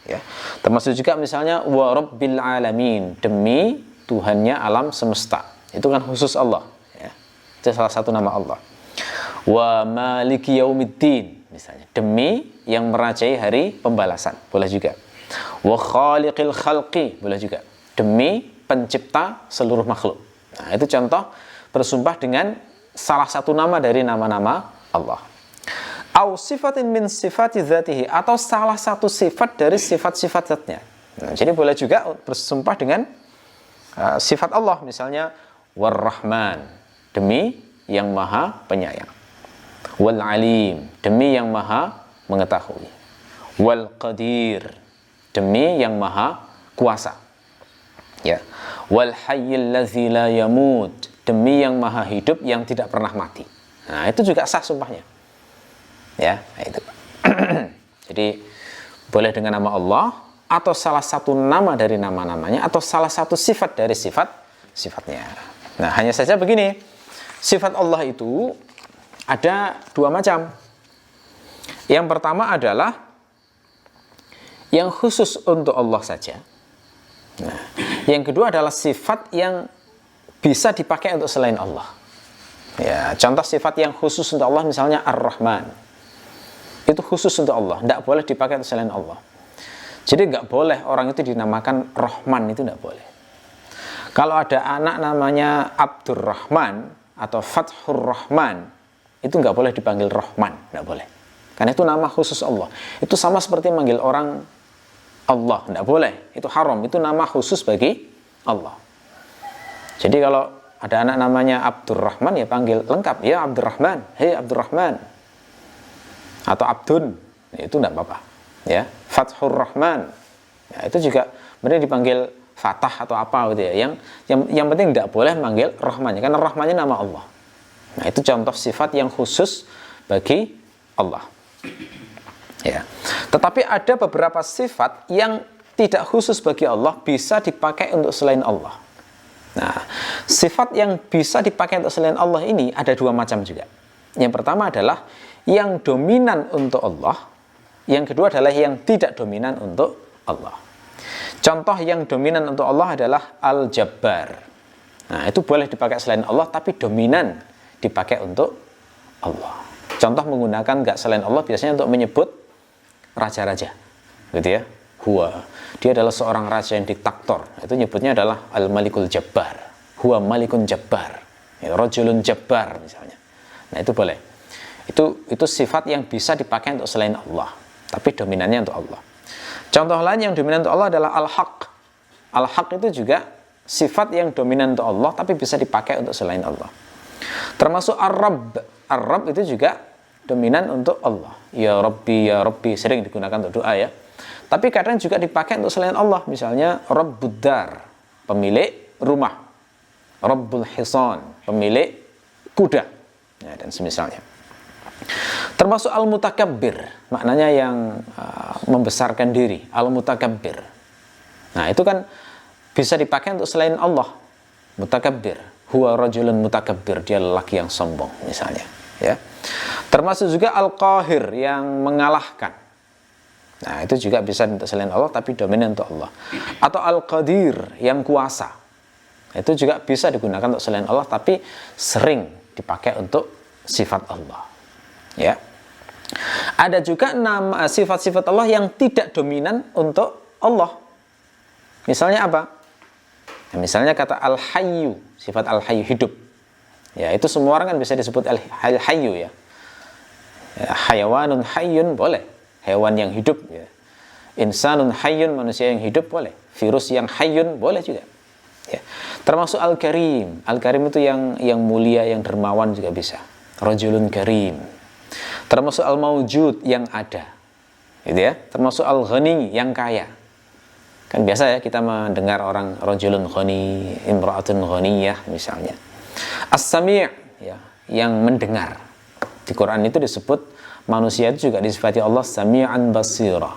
Ya. Termasuk juga misalnya wa rabbil alamin, demi Tuhannya alam semesta. Itu kan khusus Allah, ya. Itu salah satu nama Allah. Wa maliki yaumiddin, misalnya demi yang merajai hari pembalasan, boleh juga. Wa khaliqil khalqi, boleh juga, demi pencipta seluruh makhluk. Nah, itu contoh bersumpah dengan salah satu nama dari nama-nama Allah. Au sifatin min sifati dzatihi, atau salah satu sifat dari sifat-sifat zatnya. Nah, jadi boleh juga bersumpah dengan sifat Allah, misalnya War-Rahman, demi yang maha penyayang. Wal alim, demi yang maha mengetahui. Wal qadir, demi yang maha kuasa. Ya. Wal hayyil ladzi la yamut, demi yang maha hidup yang tidak pernah mati. Nah, itu juga sah sumpahnya. Ya, itu. Jadi boleh dengan nama Allah, atau salah satu nama dari nama-namanya, atau salah satu sifat dari sifat-sifatnya. Nah, hanya saja begini, sifat Allah itu ada 2 macam. Yang pertama adalah yang khusus untuk Allah saja. Nah, yang kedua adalah sifat yang bisa dipakai untuk selain Allah. Ya, contoh sifat yang khusus untuk Allah misalnya Ar-Rahman. Itu khusus untuk Allah, tidak boleh dipakai untuk selain Allah. Jadi nggak boleh orang itu dinamakan Rahman, itu nggak boleh. Kalau ada anak namanya Abdurrahman atau Fathur Rahman, itu nggak boleh dipanggil Rahman, nggak boleh. Karena itu nama khusus Allah. Itu sama seperti manggil orang Allah, nggak boleh. Itu haram, itu nama khusus bagi Allah. Jadi kalau ada anak namanya Abdurrahman, ya panggil lengkap, ya Abdurrahman, hei Abdurrahman. Atau Abdun, itu tidak apa-apa, ya. Fathur Rahman, ya, itu juga mereka dipanggil Fatah atau apa gitu ya. Yang penting tidak boleh manggil Rahmannya, karena Rahmannya nama Allah. Nah, itu contoh sifat yang khusus bagi Allah, ya. Tetapi ada beberapa sifat yang tidak khusus bagi Allah, bisa dipakai untuk selain Allah. Nah, sifat yang bisa dipakai untuk selain Allah ini ada 2 macam juga. Yang pertama adalah yang dominan untuk Allah, yang kedua adalah yang tidak dominan untuk Allah. Contoh yang dominan untuk Allah adalah Al-Jabbar. Nah, itu boleh dipakai selain Allah, tapi dominan dipakai untuk Allah. Contoh menggunakan nggak selain Allah biasanya untuk menyebut raja-raja, gitu ya. Dia adalah seorang raja yang diktator. Itu nyebutnya adalah Al-Malikul Jabbar. Huwa Malikun Jabbar. Ya, Rajulun Jabbar misalnya. Nah, itu boleh. Itu sifat yang bisa dipakai untuk selain Allah, tapi dominannya untuk Allah. Contoh lain yang dominan untuk Allah adalah Al-Haq. Al-Haq itu juga sifat yang dominan untuk Allah, tapi bisa dipakai untuk selain Allah. Termasuk Ar-Rabb. Ar-Rabb itu juga dominan untuk Allah. Ya Rabbi, sering digunakan untuk doa, ya. Tapi kadang juga dipakai untuk selain Allah. Misalnya Rabbud Dar, pemilik rumah. Rabbul Hisan, pemilik kuda, ya, dan semisalnya. Termasuk Al-Mutakabbir, maknanya yang membesarkan diri, Al-Mutakabbir. Nah, itu kan bisa dipakai untuk selain Allah. Mutakabbir, huwa rajulun mutakabbir, dia lelaki yang sombong misalnya, ya. Termasuk juga Al-Qahir, yang mengalahkan. Nah, itu juga bisa untuk selain Allah, tapi dominan untuk Allah. Atau Al-Qadir, yang kuasa. Itu juga bisa digunakan untuk selain Allah, tapi sering dipakai untuk sifat Allah. Ya, ada juga nama sifat-sifat Allah yang tidak dominan untuk Allah. Misalnya apa? Ya, misalnya kata Al-Hayyu, sifat Al-Hayyu, hidup. Ya, itu semua orang kan bisa disebut Al-Hayyu, ya. Ya, hayawanun hayyun boleh, hewan yang hidup, ya. Insanun hayyun, manusia yang hidup boleh. virus yang hayyun, boleh juga. Ya. Termasuk al-karim. Al-karim itu yang mulia, yang dermawan juga bisa. Rajulun karim. Termasuk al-mawjud, yang ada. Gitu ya. Termasuk al-ghani, yang kaya. Kan biasa ya kita mendengar orang rajulun ghani, imra'atun ghaniyah misalnya. As-sami', ya, yang mendengar. Di Quran itu disebut manusia itu juga disifati Allah sami'an basira.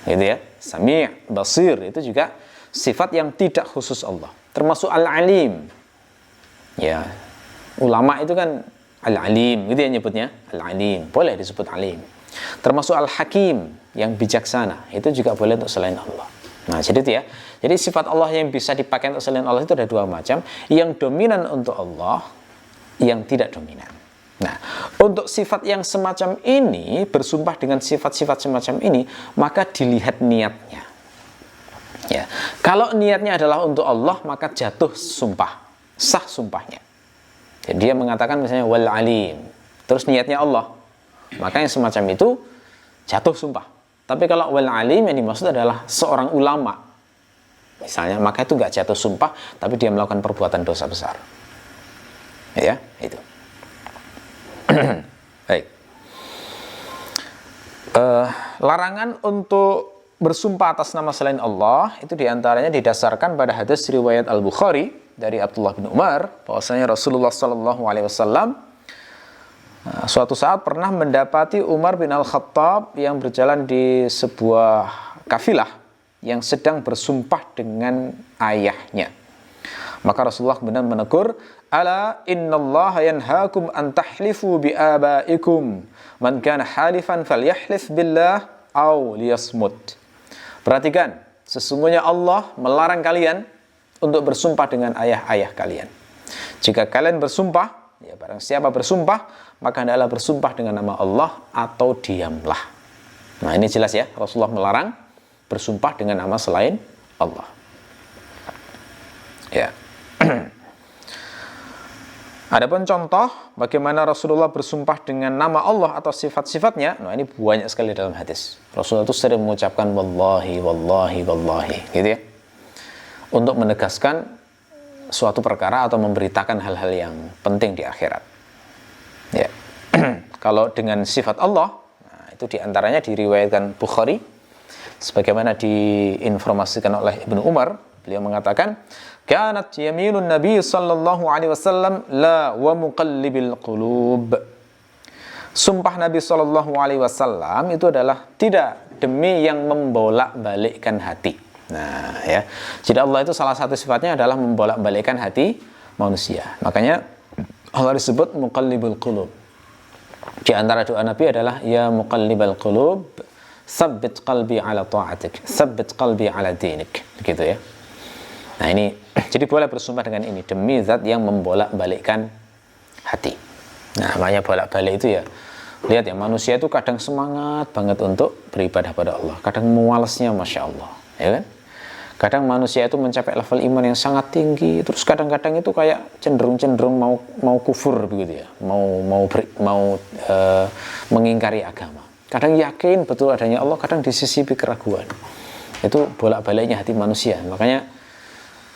Gitu ya. Sami' basir itu juga sifat yang tidak khusus Allah. Termasuk al-alim. Ya. Ulama itu kan al-alim, gitu ya nyebutnya. Al-alim, boleh disebut alim. Termasuk al-hakim, yang bijaksana. Itu juga boleh untuk selain Allah. Nah, jadi itu ya. Jadi sifat Allah yang bisa dipakai untuk selain Allah itu ada dua macam. Yang dominan untuk Allah, yang tidak dominan. Nah, untuk sifat yang semacam ini, bersumpah dengan sifat-sifat semacam ini, maka dilihat niatnya. Ya, kalau niatnya adalah untuk Allah, maka jatuh sumpah, sah sumpahnya. Jadi dia mengatakan misalnya wal alim, terus niatnya Allah, maka yang semacam itu jatuh sumpah. Tapi kalau wal alim yang dimaksud adalah seorang ulama, misalnya, maka itu nggak jatuh sumpah, tapi dia melakukan perbuatan dosa besar. Ya, itu. Baik. Larangan untuk bersumpah atas nama selain Allah itu diantaranya didasarkan pada hadis riwayat Al-Bukhari dari Abdullah bin Umar, bahwasanya Rasulullah SAW suatu saat pernah mendapati Umar bin Al-Khattab yang berjalan di sebuah kafilah yang sedang bersumpah dengan ayahnya. Maka Rasulullah kemudian menegur, ala innallaha yanhaakum an tahlifu bi abaikum man kana halifan falyahlif billah aw liyasmut. Perhatikan, sesungguhnya Allah melarang kalian untuk bersumpah dengan ayah-ayah kalian. Jika kalian bersumpah, ya barang siapa bersumpah, maka hendaklah bersumpah dengan nama Allah atau diamlah. Nah, ini jelas ya, Rasulullah melarang bersumpah dengan nama selain Allah. Ya. Adapun contoh bagaimana Rasulullah bersumpah dengan nama Allah atau sifat-sifatnya, nah ini banyak sekali dalam hadis. Rasulullah itu sering mengucapkan wallahi, wallahi, wallahi, gitu ya. Untuk menegaskan suatu perkara atau memberitakan hal-hal yang penting di akhirat. Ya. Kalau dengan sifat Allah, nah itu diantaranya diriwayatkan Bukhari, sebagaimana diinformasikan oleh Ibnu Umar, beliau mengatakan, kanat yaminun Nabi sallallahu alaihi wasallam la wa muqallibil qulub. Sumpah Nabi sallallahu alaihi wasallam itu adalah tidak demi yang membolak-balikkan hati. Nah, ya. Jadi Allah itu salah satu sifatnya adalah membolak-balikkan hati manusia. Makanya Allah disebut muqallibul qulub. Di antara doa Nabi adalah ya muqallibal qulub, tsabbit qalbi ala ta'atik, tsabbit qalbi ala dinik. Begitu ya. Nah, ini jadi boleh bersumpah dengan ini demi zat yang membolak-balikkan hati. Nah, makanya bolak-balik itu ya, lihat ya, manusia itu kadang semangat banget untuk beribadah pada Allah, kadang mualesnya masya Allah, ya kan? Kadang manusia itu mencapai level iman yang sangat tinggi, terus kadang-kadang itu kayak cenderung mau kufur begitu ya, mau mengingkari agama. Kadang yakin betul adanya Allah, kadang disisipi keraguan. Itu bolak-baliknya hati manusia. Makanya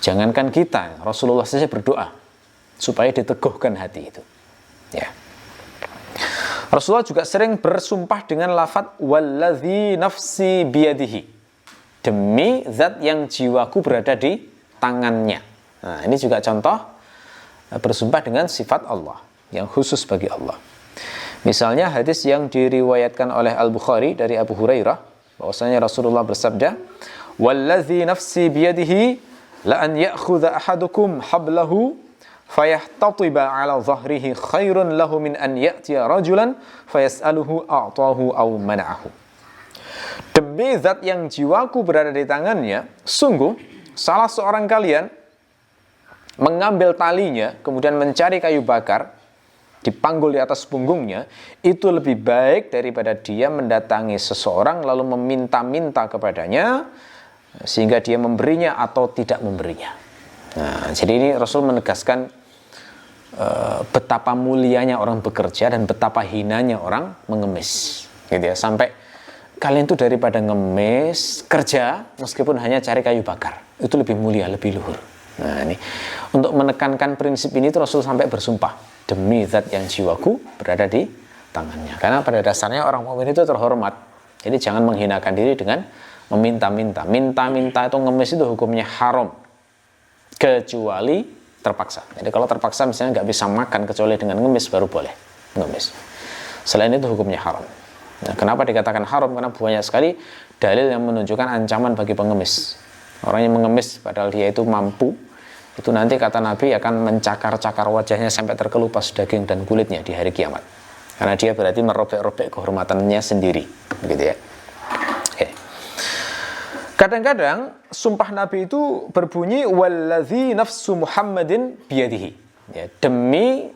jangankan kita, Rasulullah saja berdoa supaya diteguhkan hati itu. Ya. Rasulullah juga sering bersumpah dengan lafaz walladzi nafsi biyadihi, demi zat yang jiwaku berada di tangannya. Nah, ini juga contoh bersumpah dengan sifat Allah yang khusus bagi Allah. Misalnya hadis yang diriwayatkan oleh Al-Bukhari dari Abu Hurairah, bahwasanya Rasulullah bersabda, walladzi nafsi biyadihi la an ya'khudha ahadukum hablahu fayahtatiba ala dhahrihi khairun lahu min an ya'tiya rajulan fayas'aluhu a'tahu aw mana'ahu. Demi zat yang jiwaku berada di tangannya, sungguh salah seorang kalian mengambil talinya kemudian mencari kayu bakar dipanggul di atas punggungnya, itu lebih baik daripada dia mendatangi seseorang lalu meminta-minta kepadanya sehingga dia memberinya atau tidak memberinya. Nah, jadi ini Rasul menegaskan betapa mulianya orang bekerja dan betapa hinanya orang mengemis, gitu ya. Sampai kalian itu daripada ngemis, kerja, meskipun hanya cari kayu bakar. Itu lebih mulia, lebih luhur. Nah ini, untuk menekankan prinsip ini itu Rasul sampai bersumpah, demi zat yang jiwaku berada di tangannya. Karena pada dasarnya orang mukmin itu terhormat. Jadi jangan menghinakan diri dengan meminta-minta. Minta-minta itu ngemis itu hukumnya haram. Kecuali terpaksa. Jadi kalau terpaksa misalnya nggak bisa makan kecuali dengan ngemis, baru boleh ngemis. Selain itu hukumnya haram. Nah, kenapa dikatakan haram? Karena banyak sekali dalil yang menunjukkan ancaman bagi pengemis. Orang yang mengemis padahal dia itu mampu, itu nanti kata Nabi akan mencakar-cakar wajahnya sampai terkelupas daging dan kulitnya di hari kiamat. Karena dia berarti merobek-robek kehormatannya sendiri, begitu ya. Oke. Kadang-kadang sumpah Nabi itu berbunyi wallazi nafsu Muhammadin biyadihi. Ya, demi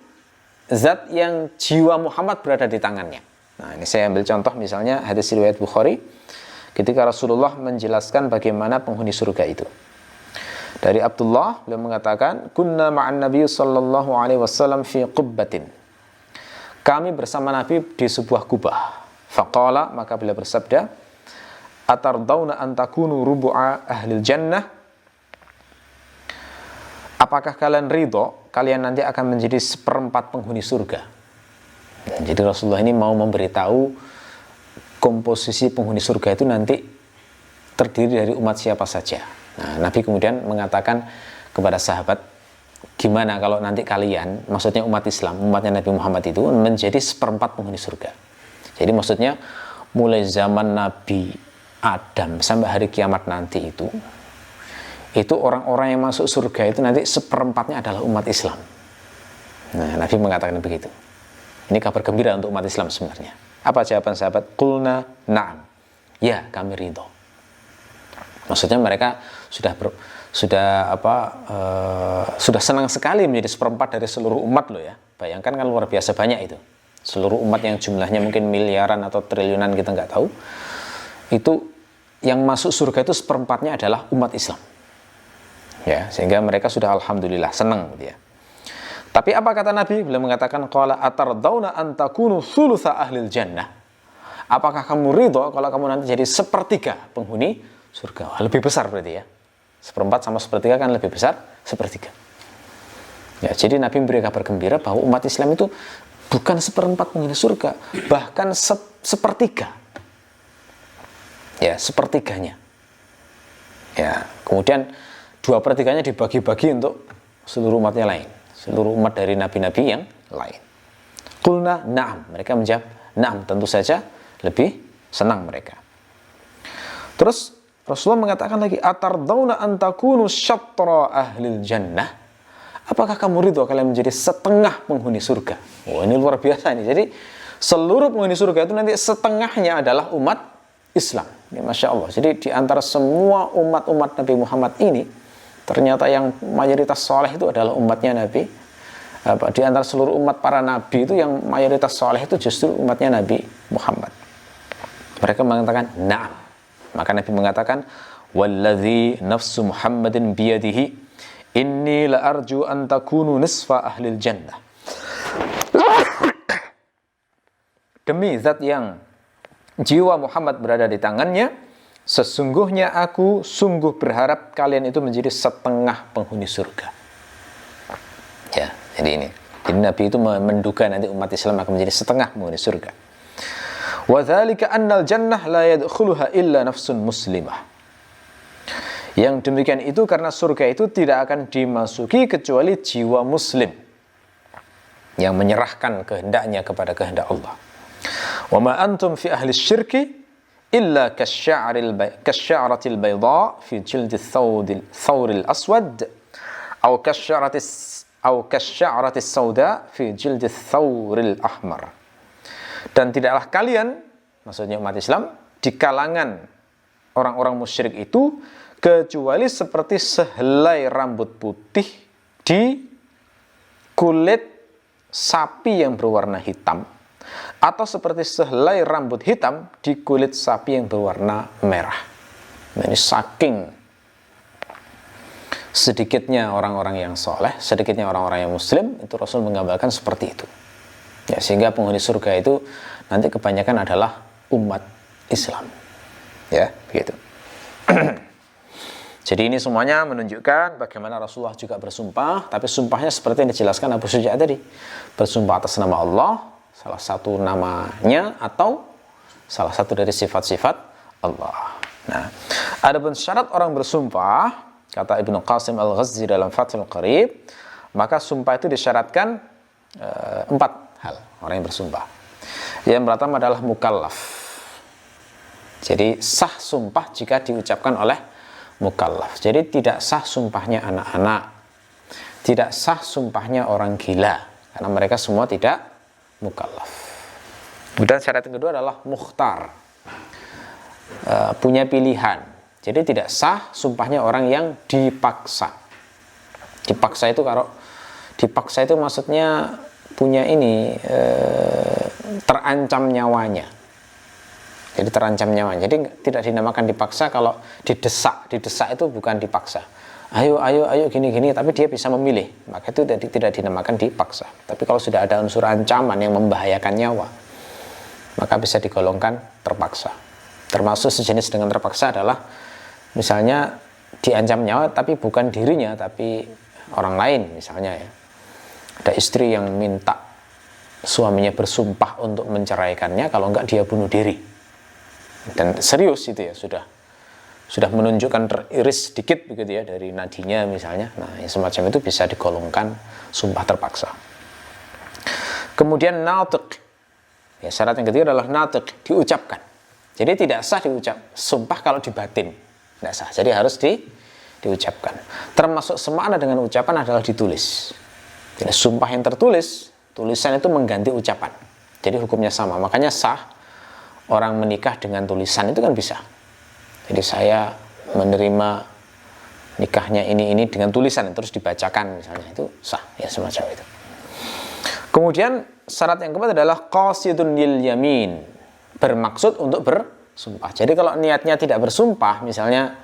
zat yang jiwa Muhammad berada di tangannya. Nah, ini saya ambil contoh misalnya hadis riwayat Bukhari ketika Rasulullah menjelaskan bagaimana penghuni surga itu. Dari Abdullah beliau mengatakan, "Kunna ma'an Nabi sallallahu alaihi wasallam fi qubbatin." Kami bersama Nabi di sebuah kubah. Faqala, maka beliau bersabda, "Atardawna an takunu rubu'a ahlil jannah?" Apakah kalian ridho kalian nanti akan menjadi seperempat penghuni surga? Dan jadi Rasulullah ini mau memberitahu komposisi penghuni surga itu nanti terdiri dari umat siapa saja. Nah, Nabi kemudian mengatakan kepada sahabat, gimana kalau nanti kalian, maksudnya umat Islam, umatnya Nabi Muhammad itu menjadi seperempat penghuni surga. Jadi maksudnya mulai zaman Nabi Adam sampai hari kiamat nanti itu orang-orang yang masuk surga itu nanti seperempatnya adalah umat Islam. Nah, Nabi mengatakan begitu. Ini kabar gembira untuk umat Islam sebenarnya. Apa jawaban sahabat? Qulna na'am. Ya, kami ridho. Maksudnya mereka sudah senang sekali menjadi seperempat dari seluruh umat loh ya. Bayangkan kan luar biasa banyak itu. Seluruh umat yang jumlahnya mungkin miliaran atau triliunan kita nggak tahu. Itu yang masuk surga itu seperempatnya adalah umat Islam. Ya, sehingga mereka sudah alhamdulillah senang gitu ya. Tapi apa kata Nabi? Beliau mengatakan, qala atardawna an takunu thulutsa ahlil jannah. Apakah kamu ridho kalau kamu nanti jadi sepertiga penghuni surga? Wah, lebih besar berarti ya. Seperempat sama sepertiga kan lebih besar sepertiga. Ya, jadi Nabi memberi kabar gembira bahwa umat Islam itu bukan seperempat penghuni surga, bahkan sepertiga. Ya, sepertiganya. Ya, kemudian 2/3-nya dibagi-bagi untuk seluruh umatnya lain. Seluruh umat dari nabi-nabi yang lain. Qulna na'am. Mereka menjawab na'am. Tentu saja lebih senang mereka. Terus Rasulullah mengatakan lagi, atardawna an takunu syatra ahlil jannah. Apakah kamu ridho kalian menjadi setengah penghuni surga? Wah, ini luar biasa ini. Jadi seluruh penghuni surga itu nanti setengahnya adalah umat Islam. Ya, Masya Allah. Jadi di antara semua umat-umat Nabi Muhammad ini, ternyata yang mayoritas soleh itu adalah umatnya Nabi. Di antara seluruh umat para Nabi itu yang mayoritas soleh itu justru umatnya Nabi Muhammad. Mereka mengatakan na'am. Maka Nabi mengatakan, walladzi nafsu Muhammadin biyadihi, inni la arju an takunu nisfa ahlil jannah. Demi zat yang jiwa Muhammad berada di tangannya, sesungguhnya aku sungguh berharap kalian itu menjadi setengah penghuni surga. Ya, jadi ini. Jadi Nabi itu menduga nanti umat Islam akan menjadi setengah penghuni surga. Wa dzalika annal jannah la yadkhuluha illa nafsun muslimah. Yang demikian itu karena surga itu tidak akan dimasuki kecuali jiwa muslim yang menyerahkan kehendaknya kepada kehendak Allah. Wa ma antum fi ahli syirki illa kasya'ratil bayda fi jildi thawril aswad atau kasya'ratis sauda fi jildi thawril ahmar. Dan tidaklah kalian, maksudnya umat Islam, di kalangan orang-orang musyrik itu kecuali seperti sehelai rambut putih di kulit sapi yang berwarna hitam, atau seperti sehelai rambut hitam di kulit sapi yang berwarna merah. Nah, ini saking sedikitnya orang-orang yang soleh, sedikitnya orang-orang yang muslim, itu Rasul menggambarkan seperti itu. Ya, sehingga penghuni surga itu nanti kebanyakan adalah umat Islam. Ya, begitu. Jadi ini semuanya menunjukkan bagaimana Rasulullah juga bersumpah, tapi sumpahnya seperti yang dijelaskan Abu Syuja tadi. Bersumpah atas nama Allah, salah satu namanya atau salah satu dari sifat-sifat Allah. Nah, adapun syarat orang bersumpah, kata Ibnu Qasim Al-Ghazzi dalam Fathul Qarib, maka sumpah itu disyaratkan 4 hal orang yang bersumpah. Yang pertama adalah mukallaf. Jadi sah sumpah jika diucapkan oleh mukallaf. Jadi tidak sah sumpahnya anak-anak, tidak sah sumpahnya orang gila, karena mereka semua tidak mukallaf. Kemudian syarat yang kedua adalah mukhtar, punya pilihan. Jadi tidak sah sumpahnya orang yang dipaksa. Dipaksa itu kalau dipaksa itu maksudnya punya ini terancam nyawanya. Jadi terancam nyawanya. Jadi tidak dinamakan dipaksa kalau didesak. Didesak itu bukan dipaksa. Ayo gini, tapi dia bisa memilih. Maka itu tidak dinamakan dipaksa. Tapi kalau sudah ada unsur ancaman yang membahayakan nyawa, maka bisa digolongkan terpaksa. Termasuk sejenis dengan terpaksa adalah misalnya diancam nyawa tapi bukan dirinya, tapi orang lain misalnya ya. Ada istri yang minta suaminya bersumpah untuk menceraikannya, kalau enggak dia bunuh diri. Dan serius itu ya, sudah menunjukkan teriris sedikit begitu ya dari nadinya misalnya. Nah, yang semacam itu bisa digolongkan sumpah terpaksa. Kemudian natiq. Ya, syarat yang ketiga adalah natiq, diucapkan. Jadi tidak sah diucap sumpah kalau dibatin. Tidak sah. Jadi harus diucapkan. Termasuk semakna dengan ucapan adalah ditulis. Jadi sumpah yang tertulis, tulisan itu mengganti ucapan. Jadi hukumnya sama. Makanya sah orang menikah dengan tulisan itu kan bisa. Jadi saya menerima nikahnya ini dengan tulisan terus dibacakan misalnya, itu sah ya, semacam itu. Kemudian syarat yang keempat adalah qasidun lil yamin, bermaksud untuk bersumpah. Jadi kalau niatnya tidak bersumpah, misalnya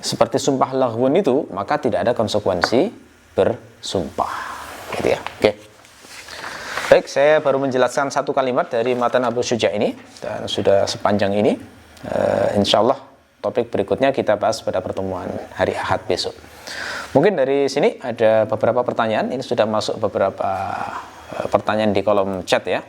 seperti sumpah laghwun itu, maka tidak ada konsekuensi bersumpah. Gitu ya. Oke. Baik, saya baru menjelaskan satu kalimat dari matan Abu Syuja ini dan sudah sepanjang ini. Insya Allah topik berikutnya kita bahas pada pertemuan hari Ahad besok. Mungkin dari sini ada beberapa pertanyaan. Ini sudah masuk beberapa pertanyaan di kolom chat ya.